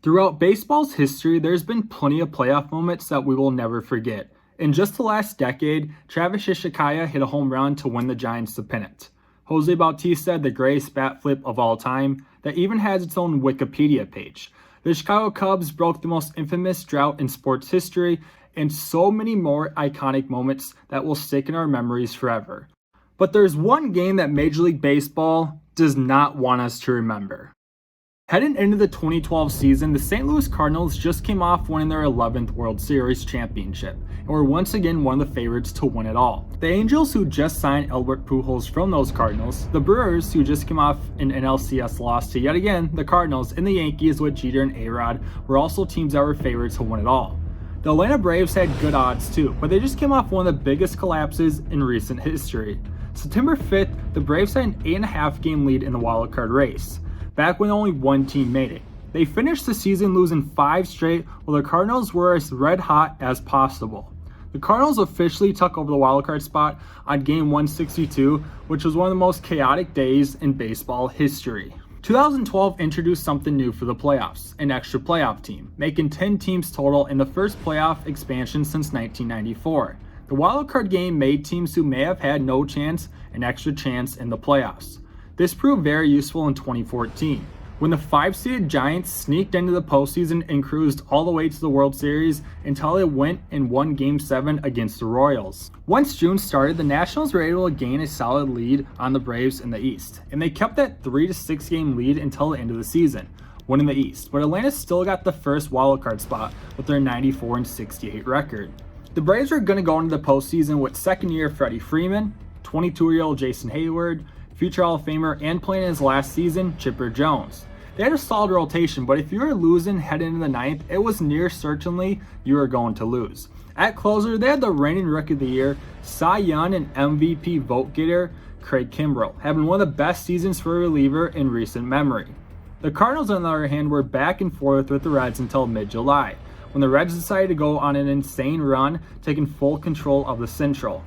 Throughout baseball's history, there's been plenty of playoff moments that we will never forget. In just the last decade, Travis Ishikaya hit a home run to win the Giants the pennant. Jose Bautista, the greatest bat flip of all time, that even has its own Wikipedia page. The Chicago Cubs broke the most infamous drought in sports history, and so many more iconic moments that will stick in our memories forever. But there's one game that Major League Baseball does not want us to remember. Heading into the 2012 season, the St. Louis Cardinals just came off winning their 11th World Series championship and were once again one of the favorites to win it all. The Angels, who just signed Albert Pujols from those Cardinals, the Brewers, who just came off an NLCS loss to yet again the Cardinals, and the Yankees with Jeter and A-Rod were also teams that were favorites to win it all. The Atlanta Braves had good odds too, but they just came off one of the biggest collapses in recent history. September 5th, the Braves had an 8.5 game lead in the wild card race, back when only one team made it. They finished the season losing 5 straight, while the Cardinals were as red hot as possible. The Cardinals officially took over the wildcard spot on game 162, which was one of the most chaotic days in baseball history. 2012 introduced something new for the playoffs, an extra playoff team, making 10 teams total in the first playoff expansion since 1994. The wildcard game made teams who may have had no chance an extra chance in the playoffs. This proved very useful in 2014, when the 5-seeded Giants sneaked into the postseason and cruised all the way to the World Series until they went and won Game 7 against the Royals. Once June started, the Nationals were able to gain a solid lead on the Braves in the East, and they kept that 3-6 game lead until the end of the season, winning the East. But Atlanta still got the first wildcard spot with their 94-68 record. The Braves were going to go into the postseason with second-year Freddie Freeman, 22-year-old Jason Hayward, future Hall of Famer, and playing in his last season, Chipper Jones. They had a solid rotation, but if you were losing heading into the ninth, it was near certainly you were going to lose. At closer, they had the reigning Rookie of the Year, Cy Young, and MVP vote getter Craig Kimbrell, having one of the best seasons for a reliever in recent memory. The Cardinals, on the other hand, were back and forth with the Reds until mid-July, when the Reds decided to go on an insane run, taking full control of the Central.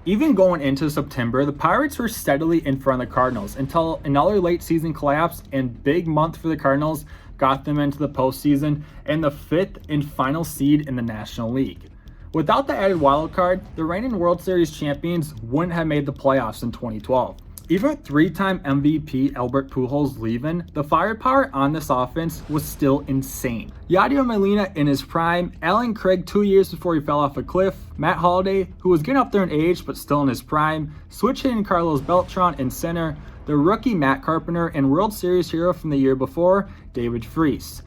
Even going into September, the Pirates were steadily in front of the Cardinals until another late season collapse and big month for the Cardinals got them into the postseason and the 5th and final seed in the National League. Without the added wild card, the reigning World Series champions wouldn't have made the playoffs in 2012. Even with 3-time MVP Albert Pujols leaving, the firepower on this offense was still insane. Yadier Molina in his prime, Alan Craig 2 years before he fell off a cliff, Matt Holliday, who was getting up there in age but still in his prime, switch-hitting Carlos Beltran in center, the rookie Matt Carpenter, and World Series hero from the year before, David Freese.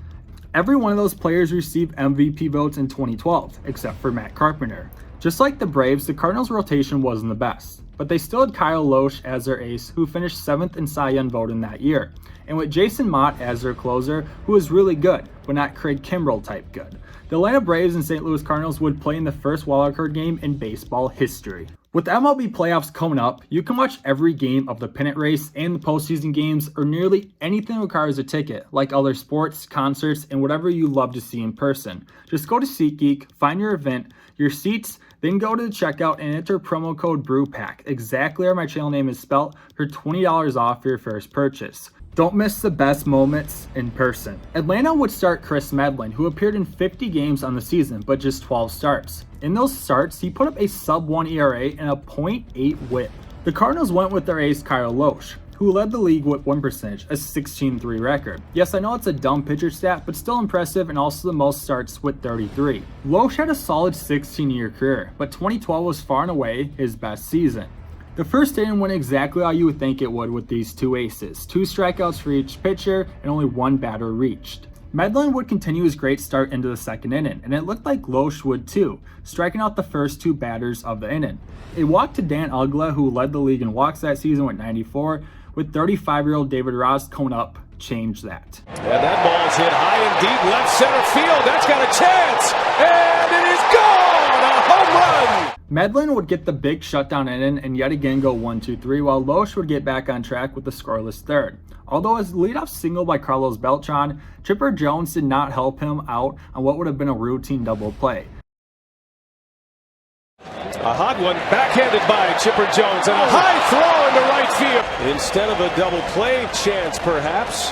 Every one of those players received MVP votes in 2012, except for Matt Carpenter. Just like the Braves, the Cardinals' rotation wasn't the best, but they still had Kyle Lohse as their ace, who finished 7th in Cy Young voting that year, and with Jason Mott as their closer, who was really good, but not Craig Kimbrell type good. The Atlanta Braves and St. Louis Cardinals would play in the first wildcard game in baseball history. With the MLB playoffs coming up, you can watch every game of the pennant race and the postseason games, or nearly anything that requires a ticket, like other sports, concerts, and whatever you love to see in person. Just go to SeatGeek, find your event, your seats, then go to the checkout and enter promo code BREWPACK, exactly where my channel name is spelt, for $20 off your first purchase. Don't miss the best moments in person. Atlanta would start Chris Medlin, who appeared in 50 games on the season, but just 12 starts. In those starts, he put up a sub-1 ERA and a .8 whip. The Cardinals went with their ace Kyle Lohse, who led the league with win percentage, a 16-3 record. Yes, I know it's a dumb pitcher stat, but still impressive, and also the most starts with 33. Lohse had a solid 16-year career, but 2012 was far and away his best season. The first inning went exactly how you would think it would with these two aces, 2 strikeouts for each pitcher, and only 1 batter reached. Medlin would continue his great start into the second inning, and it looked like Lohse would too, striking out the first 2 batters of the inning. A walk to Dan Uggla, who led the league in walks that season with 94, with 35-year-old David Ross coming up, changed that. And that ball's hit high and deep left center field. That's got a chance, and it is gone! A home run! Medlin would get the big shutdown inning and yet again go 1-2-3, while Lohse would get back on track with the scoreless third. Although his leadoff single by Carlos Beltran, Chipper Jones did not help him out on what would have been a routine double play. A hot one backhanded by Chipper Jones, and a high throw into right field. Instead of a double play chance, perhaps,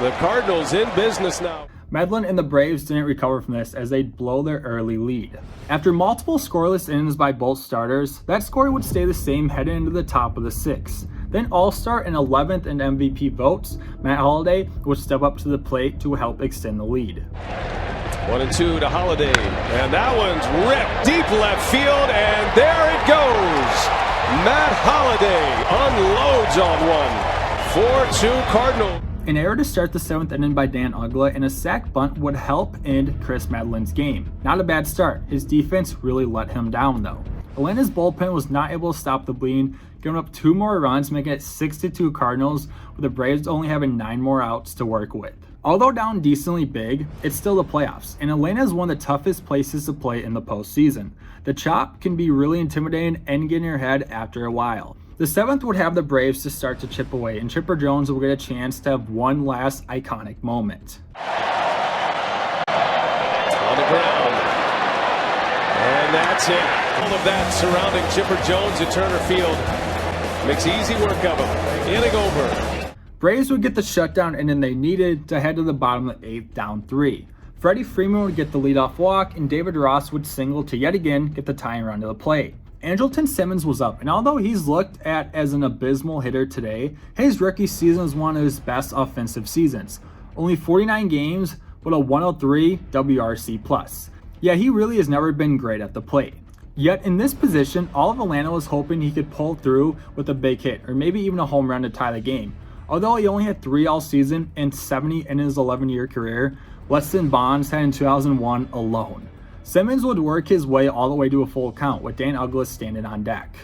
the Cardinals in business now. Medlin and the Braves didn't recover from this as they'd blow their early lead. After multiple scoreless innings by both starters, that score would stay the same heading into the top of the 6th. Then All-Star and 11th and MVP votes, Matt Holliday would step up to the plate to help extend the lead. 1-2 to Holliday, and that one's ripped deep left field, and there it goes. Matt Holliday unloads on one. 4-2 Cardinals. An error to start the 7th inning by Dan Uggla and a sac bunt would help end Chris Medlin's game. Not a bad start. His defense really let him down though. Atlanta's bullpen was not able to stop the bleeding, giving up 2 more runs, making it 6-2 Cardinals, with the Braves only having 9 more outs to work with. Although down decently big, it's still the playoffs, and Atlanta is one of the toughest places to play in the postseason. The chop can be really intimidating and get in your head after a while. The 7th would have the Braves to start to chip away, and Chipper Jones will get a chance to have one last iconic moment. On the ground. And that's it. All of that surrounding Chipper Jones at Turner Field makes easy work of him. Inning over. Braves would get the shutdown inning they needed to head to the bottom of the 8th down 3. Freddie Freeman would get the leadoff walk, and David Ross would single to yet again get the tying run to the plate. Andrelton Simmons was up, and although he's looked at as an abysmal hitter today, his rookie season was one of his best offensive seasons. Only 49 games, but a 103 WRC+. Yeah, he really has never been great at the plate. Yet in this position, all of Atlanta was hoping he could pull through with a big hit, or maybe even a home run to tie the game. Although he only had 3 all season and 70 in his 11-year career, less than Bonds had in 2001 alone. Simmons would work his way all the way to a full count, with Dan Uggla standing on deck.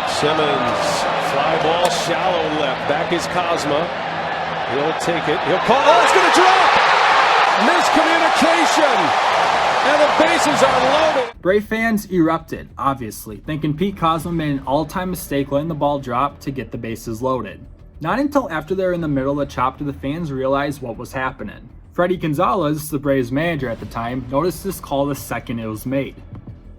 Simmons, fly ball, shallow left. Back is Cosma. He'll take it. He'll call. Oh, it's going to drop! Miscommunication! And the bases are loaded. Brave fans erupted, obviously, thinking Pete Cosma made an all-time mistake letting the ball drop to get the bases loaded. Not until after they were in the middle of the chop did the fans realize what was happening. Freddie Gonzalez, the Braves manager at the time, noticed this call the second it was made.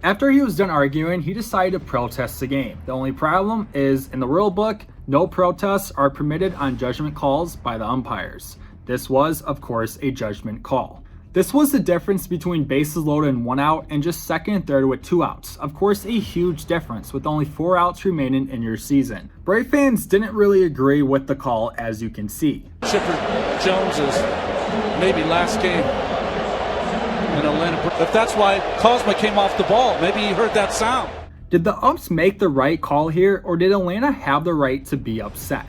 After he was done arguing, he decided to protest the game. The only problem is, in the rule book, no protests are permitted on judgment calls by the umpires. This was, of course, a judgment call. This was the difference between bases loaded and 1 out and just second and third with 2 outs. Of course, a huge difference with only 4 outs remaining in your season. Brave fans didn't really agree with the call, as you can see. Chipper Jones's maybe last game in Atlanta. If that's why Cosma came off the ball, maybe he heard that sound. Did the umps make the right call here, or did Atlanta have the right to be upset?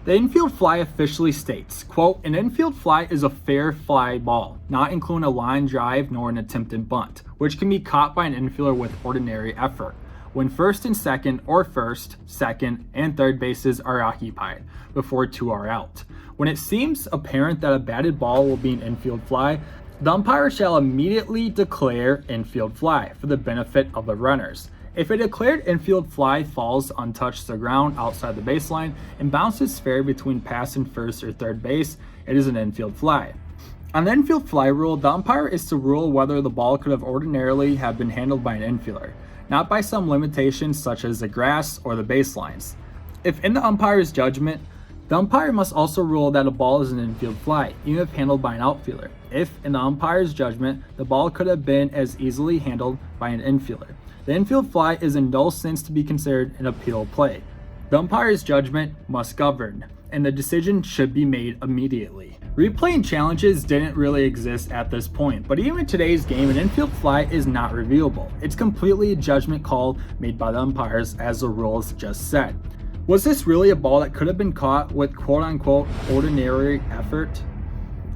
The infield fly officially states, quote, "An infield fly is a fair fly ball, not including a line drive nor an attempted bunt, which can be caught by an infielder with ordinary effort, when first and second or first, second, and third bases are occupied, before 2 are out. When it seems apparent that a batted ball will be an infield fly, the umpire shall immediately declare infield fly for the benefit of the runners. If a declared infield fly falls untouched to the ground outside the baseline and bounces fair between passing first or third base, it is an infield fly." On the Infield Fly Rule, the umpire is to rule whether the ball could have ordinarily have been handled by an infielder, not by some limitations such as the grass or the baselines. If in the umpire's judgment, the umpire must also rule that a ball is an infield fly, even if handled by an outfielder. If, in the umpire's judgment, the ball could have been as easily handled by an infielder, the infield fly is in no sense to be considered an appeal play. The umpire's judgment must govern, and the decision should be made immediately. Replaying challenges didn't really exist at this point, but even in today's game, an infield fly is not reviewable. It's completely a judgment call made by the umpires, as the rules just said. Was this really a ball that could have been caught with quote-unquote ordinary effort?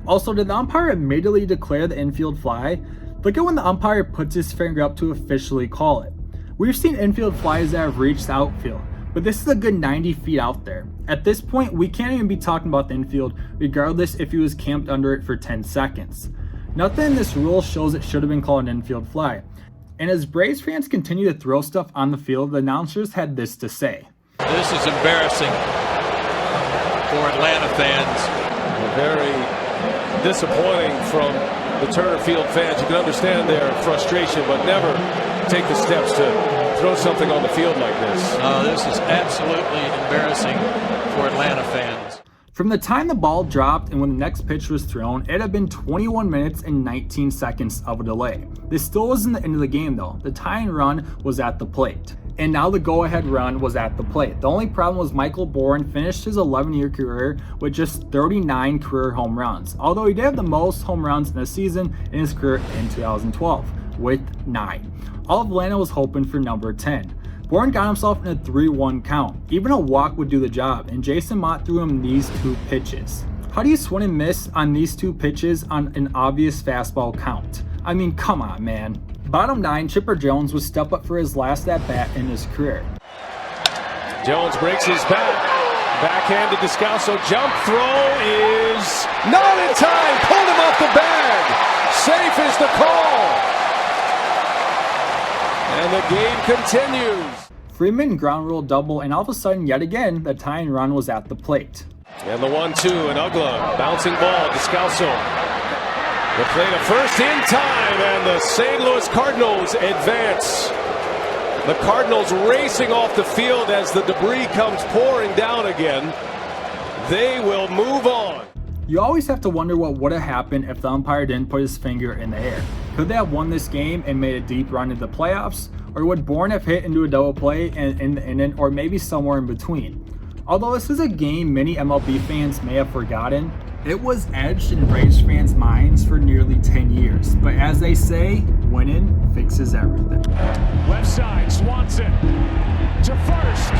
Also, did the umpire immediately declare the infield fly? Look at when the umpire puts his finger up to officially call it. We've seen infield flies that have reached the outfield, but this is a good 90 feet out there. At this point, we can't even be talking about the infield, regardless if he was camped under it for 10 seconds. Nothing in this rule shows it should have been called an infield fly. And as Braves fans continue to throw stuff on the field, the announcers had this to say. This is embarrassing for Atlanta fans. Very disappointing from the Turner Field fans. You can understand their frustration, but never take the steps to throw something on the field like this. This is absolutely embarrassing for Atlanta fans. From the time the ball dropped and when the next pitch was thrown, it had been 21 minutes and 19 seconds of a delay. This still wasn't the end of the game though. The tying run was at the plate. And now the go-ahead run was at the plate. The only problem was Michael Bourne finished his 11-year career with just 39 career home runs, although he did have the most home runs in a season in his career in 2012, with 9. All Atlanta was hoping for number 10. Bourne got himself in a 3-1 count. Even a walk would do the job, and Jason Mott threw him these 2 pitches. How do you swing and miss on these 2 pitches on an obvious fastball count? I mean, come on, man. Bottom 9, Chipper Jones would step up for his last at-bat in his career. Jones breaks his bat. Backhand to Descalso. Jump throw is not in time. Pulled him off the bag. Safe is the call. And the game continues. Freeman ground rule double, and all of a sudden, yet again, the tying run was at the plate. And the 1-2, and Ugla, bouncing ball, Descalso. The play to first in time, and the St. Louis Cardinals advance. The Cardinals racing off the field as the debris comes pouring down again. They will move on. You always have to wonder what would have happened if the umpire didn't put his finger in the air. Could they have won this game and made a deep run into the playoffs? Or would Bourne have hit into a double play and in the inning, or maybe somewhere in between? Although this is a game many MLB fans may have forgotten, it was etched in Braves fans' minds for nearly 10 years. But as they say, winning fixes everything. Left side, Swanson to first.